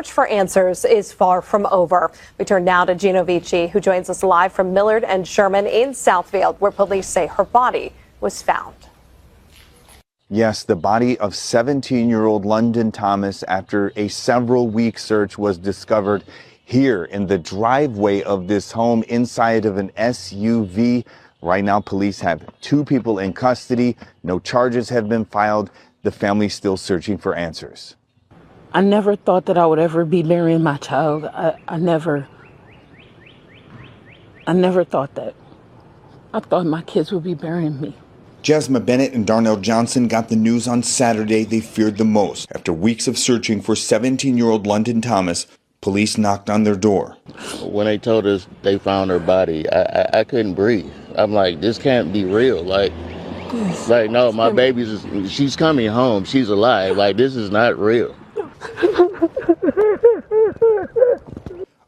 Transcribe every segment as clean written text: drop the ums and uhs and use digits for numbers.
Search for answers is far from over. We turn now to Gino Vici, who joins us live from Millard and Sherman in Southfield, where police say her body was found. Yes, the body of 17-year-old London Thomas, after a several-week search, was discovered here in the driveway of this home inside of an SUV. Right now, police have 2 people in custody. No charges have been filed. The family's still searching for answers. I never thought that I would ever be burying my child. I never thought that. I thought my kids would be burying me. Jasmine Bennett and Darnell Johnson got the news on Saturday they feared the most. After weeks of searching for 17-year-old London Thomas, police knocked on their door. When they told us they found her body, I couldn't breathe. I'm like, this can't be real. Like no, my she's coming home. She's alive. Like, this is not real.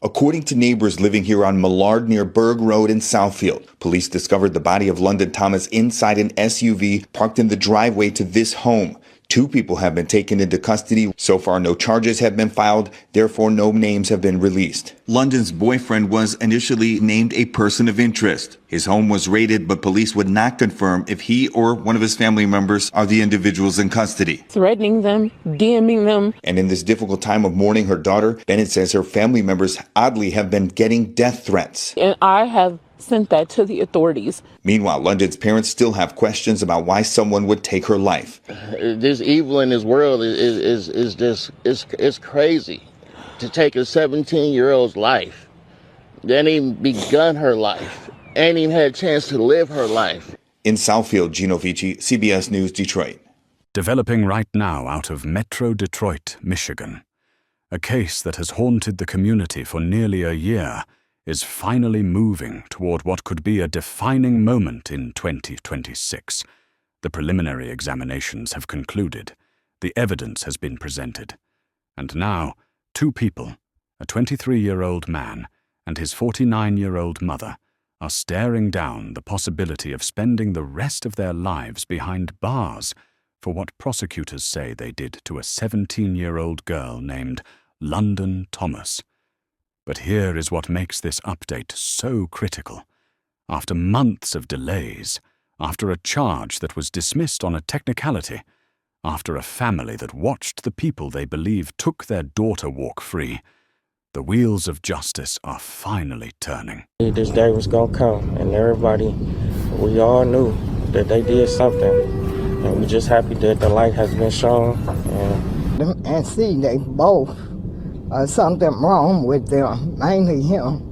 According to neighbors living here on Millard near Berg Road in Southfield, police discovered the body of London Thomas inside an SUV parked in the driveway to this home. 2 people have been taken into custody. So far, no charges have been filed. Therefore, no names have been released. London's boyfriend was initially named a person of interest. His home was raided, but police would not confirm if he or one of his family members are the individuals in custody. Threatening them, DMing them. And in this difficult time of mourning her daughter, Bennett says her family members oddly have been getting death threats. And I have sent that to the authorities. Meanwhile, London's parents still have questions about why someone would take her life. This evil in this world is just crazy. To take a 17-year-old's life, they ain't even begun her life, ain't even had a chance to live her life. In Southfield, Gino Vici, CBS News, Detroit. Developing right now out of Metro Detroit, Michigan. A case that has haunted the community for nearly a year is finally moving toward what could be a defining moment in 2026. The preliminary examinations have concluded. The evidence has been presented. And now, 2 people, a 23-year-old man and his 49-year-old mother, are staring down the possibility of spending the rest of their lives behind bars for what prosecutors say they did to a 17-year-old girl named London Thomas. But here is what makes this update so critical. After months of delays, after a charge that was dismissed on a technicality, after a family that watched the people they believe took their daughter walk free, the wheels of justice are finally turning. This day was gonna come, and everybody, we all knew that they did something, and we're just happy that the light has been shown. And see, they both something wrong with them, mainly him.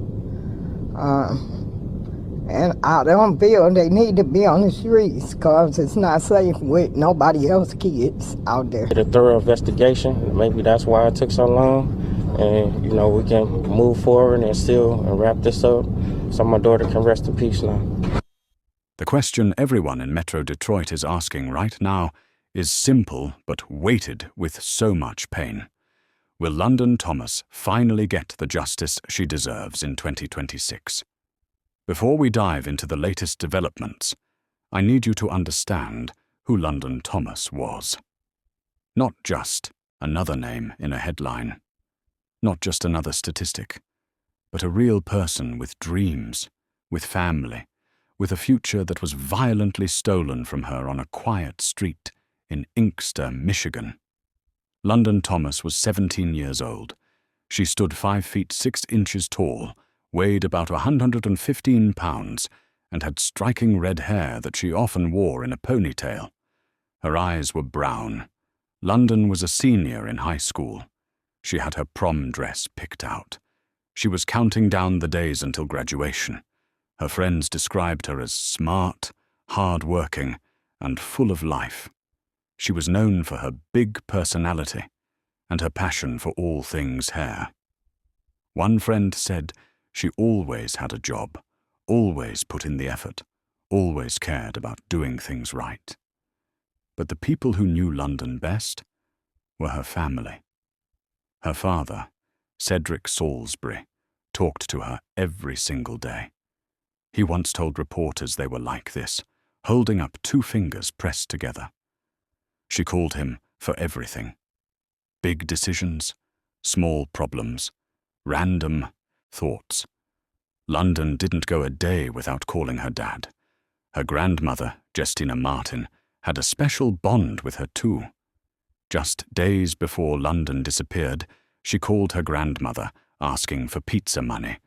And I don't feel they need to be on the streets because it's not safe with nobody else's kids out there. A thorough investigation, maybe that's why it took so long. And, you know, we can move forward and wrap this up so my daughter can rest in peace now. The question everyone in Metro Detroit is asking right now is simple but weighted with so much pain. Will London Thomas finally get the justice she deserves in 2026? Before we dive into the latest developments, I need you to understand who London Thomas was. Not just another name in a headline, not just another statistic, but a real person with dreams, with family, with a future that was violently stolen from her on a quiet street in Inkster, Michigan. London Thomas was 17 years old. She stood 5 feet 6 inches tall, weighed about 115 pounds, and had striking red hair that she often wore in a ponytail. Her eyes were brown. London was a senior in high school. She had her prom dress picked out. She was counting down the days until graduation. Her friends described her as smart, hard-working, and full of life. She was known for her big personality and her passion for all things hair. One friend said she always had a job, always put in the effort, always cared about doing things right. But the people who knew London best were her family. Her father, Cedric Salisbury, talked to her every single day. He once told reporters they were like this, holding up 2 fingers pressed together. She called him for everything. Big decisions, small problems, random thoughts. London didn't go a day without calling her dad. Her grandmother, Justina Martin, had a special bond with her too. Just days before London disappeared, she called her grandmother, asking for pizza money.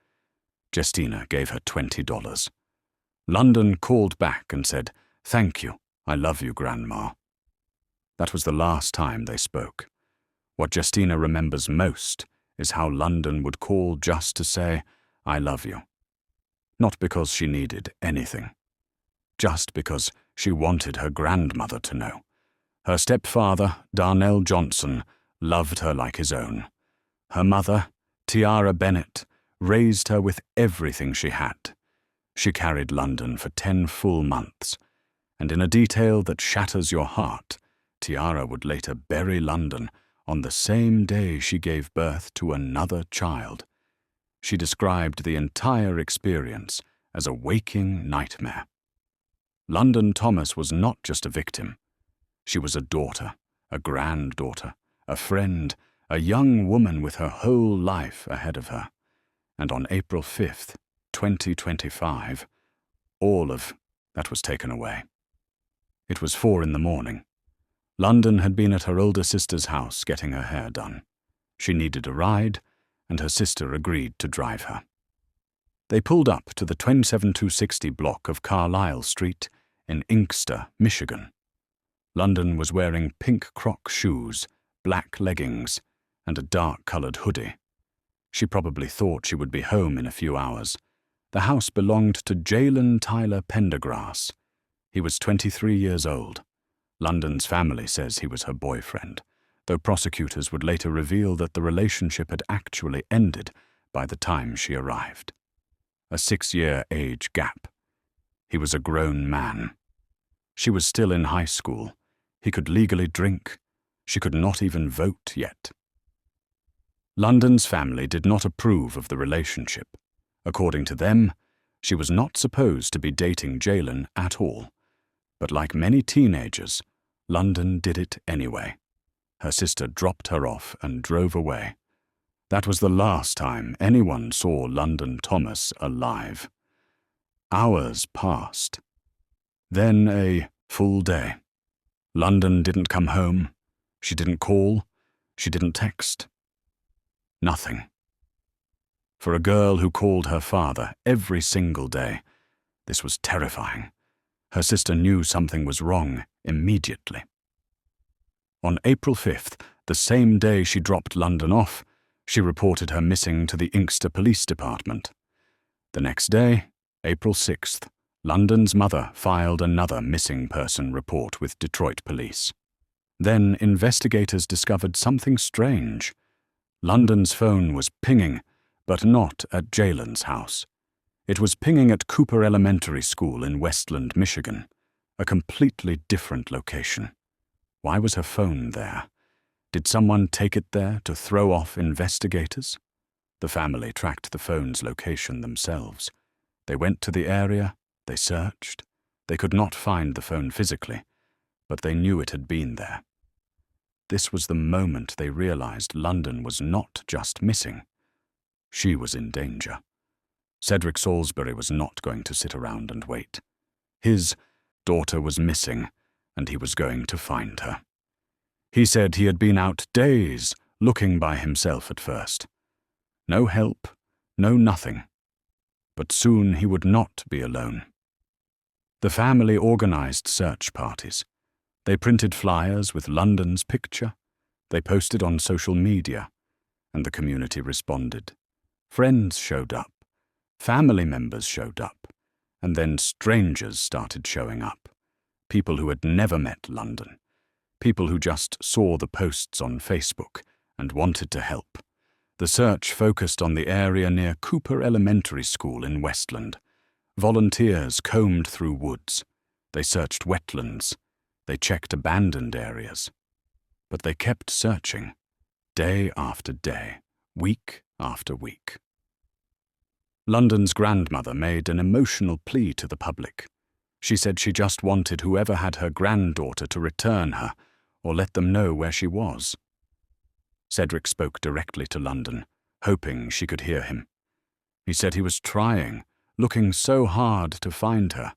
Justina gave her $20. London called back and said, "Thank you, I love you, Grandma." That was the last time they spoke. What Justina remembers most is how London would call just to say, "I love you." Not because she needed anything. Just because she wanted her grandmother to know. Her stepfather, Darnell Johnson, loved her like his own. Her mother, Tiara Bennett, raised her with everything she had. She carried London for 10 full months, and in a detail that shatters your heart, Tiara would later bury London on the same day she gave birth to another child. She described the entire experience as a waking nightmare. London Thomas was not just a victim. She was a daughter, a granddaughter, a friend, a young woman with her whole life ahead of her. And on April 5th, 2025, all of that was taken away. It was 4 a.m. London had been at her older sister's house getting her hair done. She needed a ride, and her sister agreed to drive her. They pulled up to the 27260 block of Carlisle Street in Inkster, Michigan. London was wearing pink Croc shoes, black leggings, and a dark-colored hoodie. She probably thought she would be home in a few hours. The house belonged to Jalen Tyler Pendergrass. He was 23 years old. London's family says he was her boyfriend, though prosecutors would later reveal that the relationship had actually ended by the time she arrived. A 6-year age gap. He was a grown man. She was still in high school. He could legally drink. She could not even vote yet. London's family did not approve of the relationship. According to them, she was not supposed to be dating Jalen at all. But like many teenagers, London did it anyway. Her sister dropped her off and drove away. That was the last time anyone saw London Thomas alive. Hours passed. Then a full day. London didn't come home. She didn't call. She didn't text. Nothing. For a girl who called her father every single day, this was terrifying. Her sister knew something was wrong immediately. On April 5th, the same day she dropped London off, she reported her missing to the Inkster Police Department. The next day, April 6th, London's mother filed another missing person report with Detroit police. Then investigators discovered something strange. London's phone was pinging, but not at Jalen's house. It was pinging at Cooper Elementary School in Westland, Michigan, a completely different location. Why was her phone there? Did someone take it there to throw off investigators? The family tracked the phone's location themselves. They went to the area, they searched. They could not find the phone physically, but they knew it had been there. This was the moment they realized London was not just missing. She was in danger. Cedric Salisbury was not going to sit around and wait. His daughter was missing, and he was going to find her. He said he had been out days looking by himself at first. No help, no nothing. But soon he would not be alone. The family organized search parties. They printed flyers with London's picture. They posted on social media, and the community responded. Friends showed up. Family members showed up, and then strangers started showing up. People who had never met London. People who just saw the posts on Facebook and wanted to help. The search focused on the area near Cooper Elementary School in Westland. Volunteers combed through woods. They searched wetlands. They checked abandoned areas. But they kept searching, day after day, week after week. London's grandmother made an emotional plea to the public. She said she just wanted whoever had her granddaughter to return her or let them know where she was. Cedric spoke directly to London, hoping she could hear him. He said he was trying, looking so hard to find her,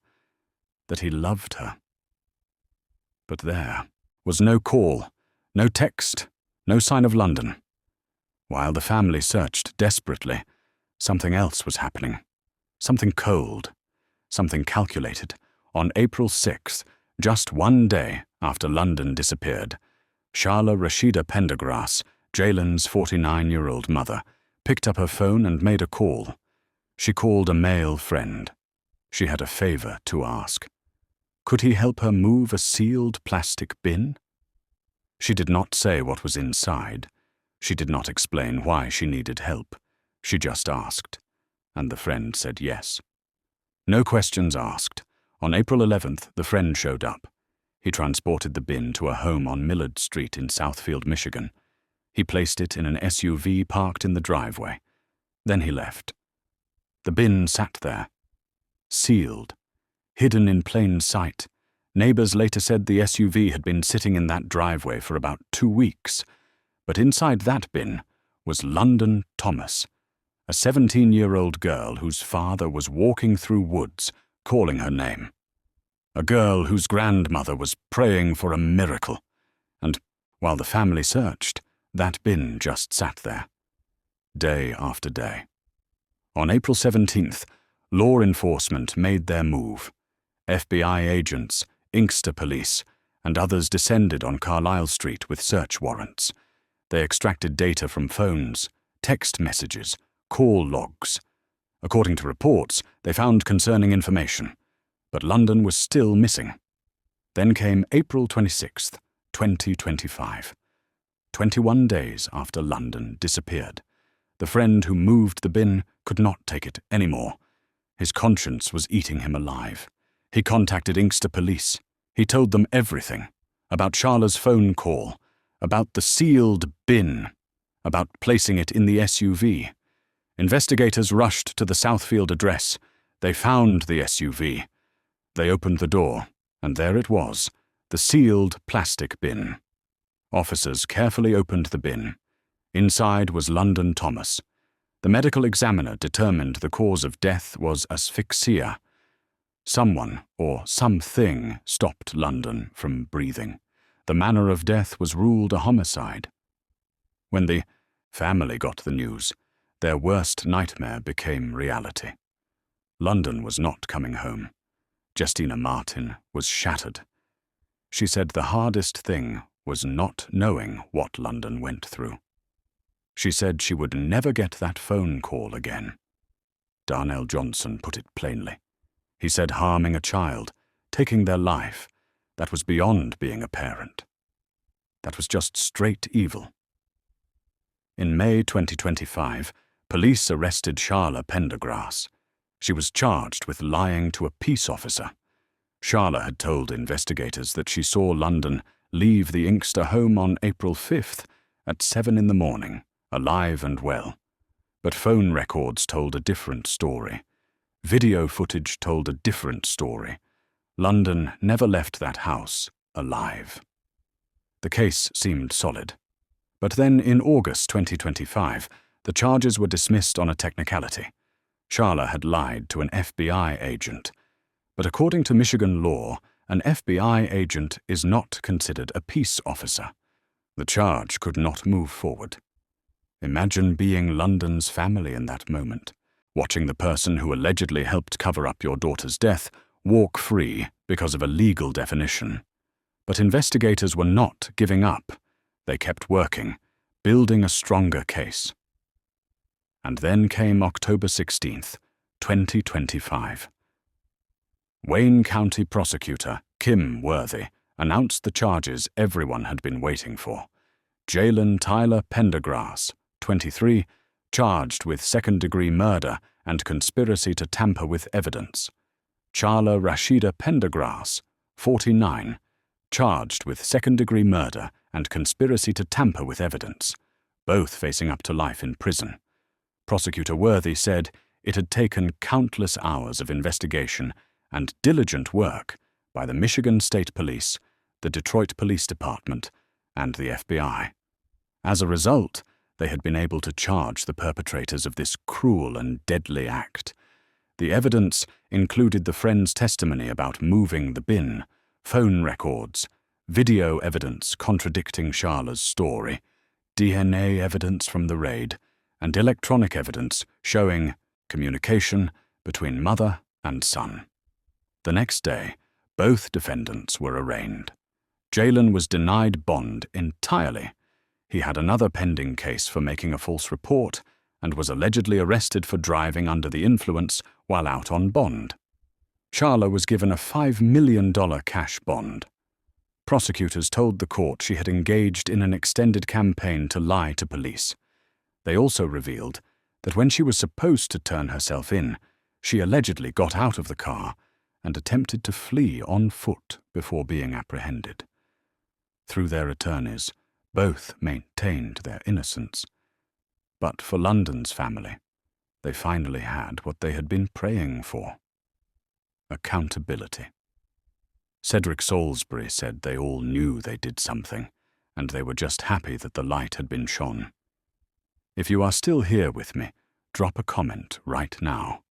that he loved her. But there was no call, no text, no sign of London. While the family searched desperately, something else was happening. Something cold, something calculated. On April 6th, just one day after London disappeared, Sharla Rashida Pendergrass, Jalen's 49-year-old mother, picked up her phone and made a call. She called a male friend. She had a favor to ask. Could he help her move a sealed plastic bin? She did not say what was inside. She did not explain why she needed help. She just asked, and the friend said yes. No questions asked. On April 11th, the friend showed up. He transported the bin to a home on Millard Street in Southfield, Michigan. He placed it in an SUV parked in the driveway. Then he left. The bin sat there, sealed, hidden in plain sight. Neighbors later said the SUV had been sitting in that driveway for about 2 weeks. But inside that bin was London Thomas, a 17-year-old girl whose father was walking through woods, calling her name. A girl whose grandmother was praying for a miracle. And while the family searched, that bin just sat there, day after day. On April 17th, law enforcement made their move. FBI agents, Inkster police, and others descended on Carlisle Street with search warrants. They extracted data from phones, text messages, call logs. According to reports, they found concerning information, but London was still missing. Then came April 26th, 2025. 21 days after London disappeared. The friend who moved the bin could not take it anymore. His conscience was eating him alive. He contacted Inkster police. He told them everything, about Sharla's phone call, about the sealed bin, about placing it in the SUV. Investigators rushed to the Southfield address. They found the SUV. They opened the door, and there it was, the sealed plastic bin. Officers carefully opened the bin. Inside was London Thomas. The medical examiner determined the cause of death was asphyxia. Someone or something stopped London from breathing. The manner of death was ruled a homicide. When the family got the news, their worst nightmare became reality. London was not coming home. Justina Martin was shattered. She said the hardest thing was not knowing what London went through. She said she would never get that phone call again. Darnell Johnson put it plainly. He said harming a child, taking their life, that was beyond being a parent. That was just straight evil. In May 2025, police arrested Sharla Pendergrass. She was charged with lying to a peace officer. Sharla had told investigators that she saw London leave the Inkster home on April 5th at 7 in the morning, alive and well. But phone records told a different story. Video footage told a different story. London never left that house alive. The case seemed solid. But then in August 2025, the charges were dismissed on a technicality. Sharla had lied to an FBI agent. But according to Michigan law, an FBI agent is not considered a peace officer. The charge could not move forward. Imagine being London's family in that moment, watching the person who allegedly helped cover up your daughter's death walk free because of a legal definition. But investigators were not giving up. They kept working, building a stronger case. And then came October 16th, 2025. Wayne County Prosecutor Kim Worthy announced the charges everyone had been waiting for. Jalen Tyler Pendergrass, 23, charged with second-degree murder and conspiracy to tamper with evidence. Sharla Rashida Pendergrass, 49, charged with second-degree murder and conspiracy to tamper with evidence, both facing up to life in prison. Prosecutor Worthy said it had taken countless hours of investigation and diligent work by the Michigan State Police, the Detroit Police Department, and the FBI. As a result, they had been able to charge the perpetrators of this cruel and deadly act. The evidence included the friend's testimony about moving the bin, phone records, video evidence contradicting Charla's story, DNA evidence from the raid, and electronic evidence showing communication between mother and son. The next day, both defendants were arraigned. Jaylen was denied bond entirely. He had another pending case for making a false report and was allegedly arrested for driving under the influence while out on bond. Charla was given a $5 million cash bond. Prosecutors told the court she had engaged in an extended campaign to lie to police. They also revealed that when she was supposed to turn herself in, she allegedly got out of the car and attempted to flee on foot before being apprehended. Through their attorneys, both maintained their innocence. But for London's family, they finally had what they had been praying for: accountability. Cedric Salisbury said they all knew they did something, and they were just happy that the light had been shone. If you are still here with me, drop a comment right now.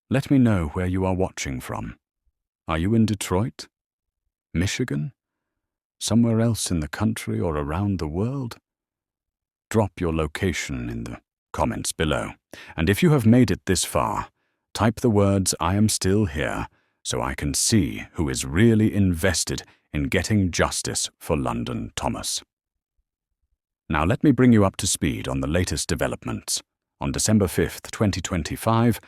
Let me know where you are watching from. Are you in Detroit? Michigan? Somewhere else in the country or around the world? Drop your location in the comments below. And if you have made it this far, type the words "I am still here" so I can see who is really invested in getting justice for London Thomas. Now let me bring you up to speed on the latest developments. On December 5th, 2025,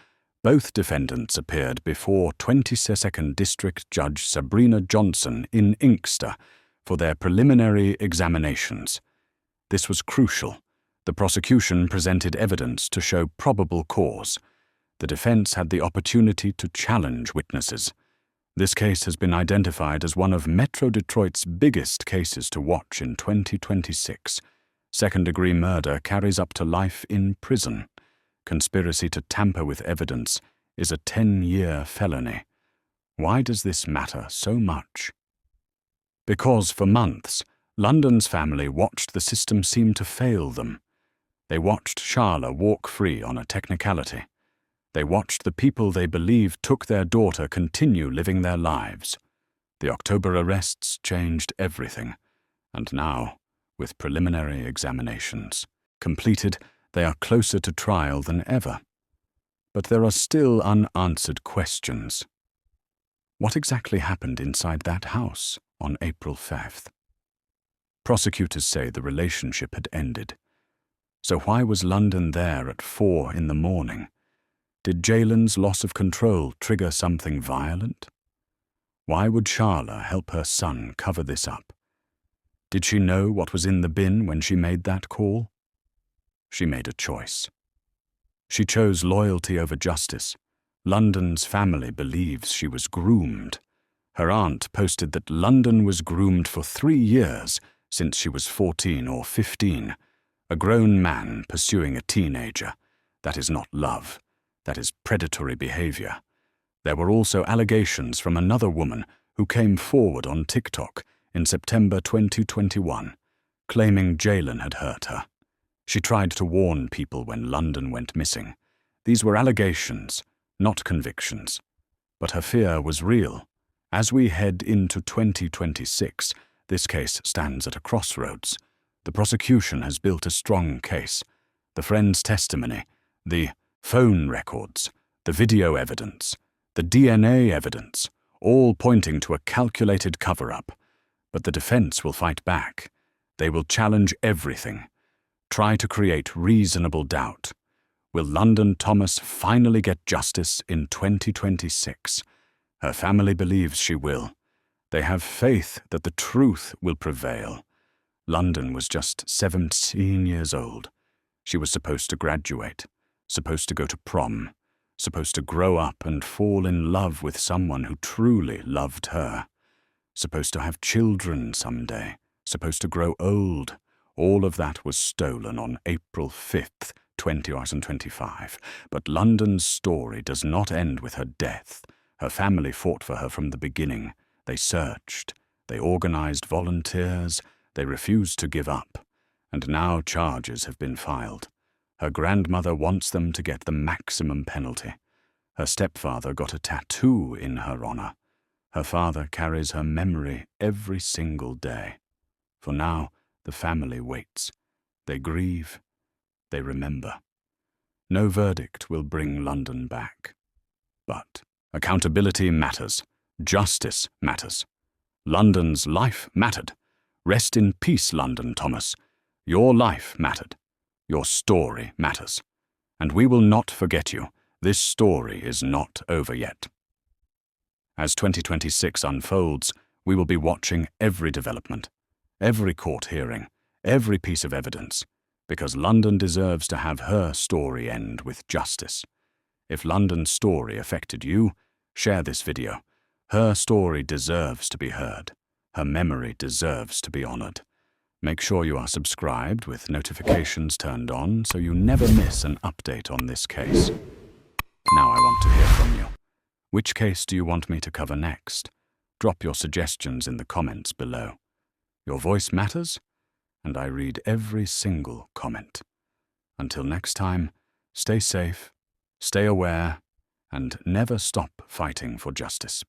both defendants appeared before 22nd District Judge Sabrina Johnson in Inkster for their preliminary examinations. This was crucial. The prosecution presented evidence to show probable cause. The defense had the opportunity to challenge witnesses. This case has been identified as one of Metro Detroit's biggest cases to watch in 2026. Second-degree murder carries up to life in prison. Conspiracy to tamper with evidence is a 10-year felony. Why does this matter so much? Because for months, London's family watched the system seem to fail them. They watched Charla walk free on a technicality. They watched the people they believed took their daughter continue living their lives. The October arrests changed everything, and now, with preliminary examinations completed, they are closer to trial than ever. But there are still unanswered questions. What exactly happened inside that house on April 5th? Prosecutors say the relationship had ended. So why was London there at 4 in the morning? Did Jaylen's loss of control trigger something violent? Why would Charla help her son cover this up? Did she know what was in the bin when she made that call? She made a choice. She chose loyalty over justice. London's family believes she was groomed. Her aunt posted that London was groomed for 3 years since she was 14 or 15. A grown man pursuing a teenager. That is not love. That is predatory behavior. There were also allegations from another woman who came forward on TikTok in September 2021, claiming Jaylen had hurt her. She tried to warn people when London went missing. These were allegations, not convictions. But her fear was real. As we head into 2026, this case stands at a crossroads. The prosecution has built a strong case. The friend's testimony, the phone records, the video evidence, the DNA evidence, all pointing to a calculated cover-up. But the defense will fight back. They will challenge everything. Try to create reasonable doubt. Will London Thomas finally get justice in 2026? Her family believes she will. They have faith that the truth will prevail. London was just 17 years old. She was supposed to graduate, supposed to go to prom, supposed to grow up and fall in love with someone who truly loved her, supposed to have children someday, supposed to grow old. All of that was stolen on April 5th, 2025. But London's story does not end with her death. Her family fought for her from the beginning. They searched. They organized volunteers. They refused to give up. And now charges have been filed. Her grandmother wants them to get the maximum penalty. Her stepfather got a tattoo in her honor. Her father carries her memory every single day. For now, the family waits. They grieve. They remember. No verdict will bring London back. But accountability matters. Justice matters. London's life mattered. Rest in peace, London Thomas. Your life mattered. Your story matters. And we will not forget you. This story is not over yet. As 2026 unfolds, we will be watching every development, every court hearing, every piece of evidence, because London deserves to have her story end with justice. If London's story affected you, share this video. Her story deserves to be heard. Her memory deserves to be honored. Make sure you are subscribed with notifications turned on so you never miss an update on this case. Now I want to hear from you. Which case do you want me to cover next? Drop your suggestions in the comments below. Your voice matters, and I read every single comment. Until next time, stay safe, stay aware, and never stop fighting for justice.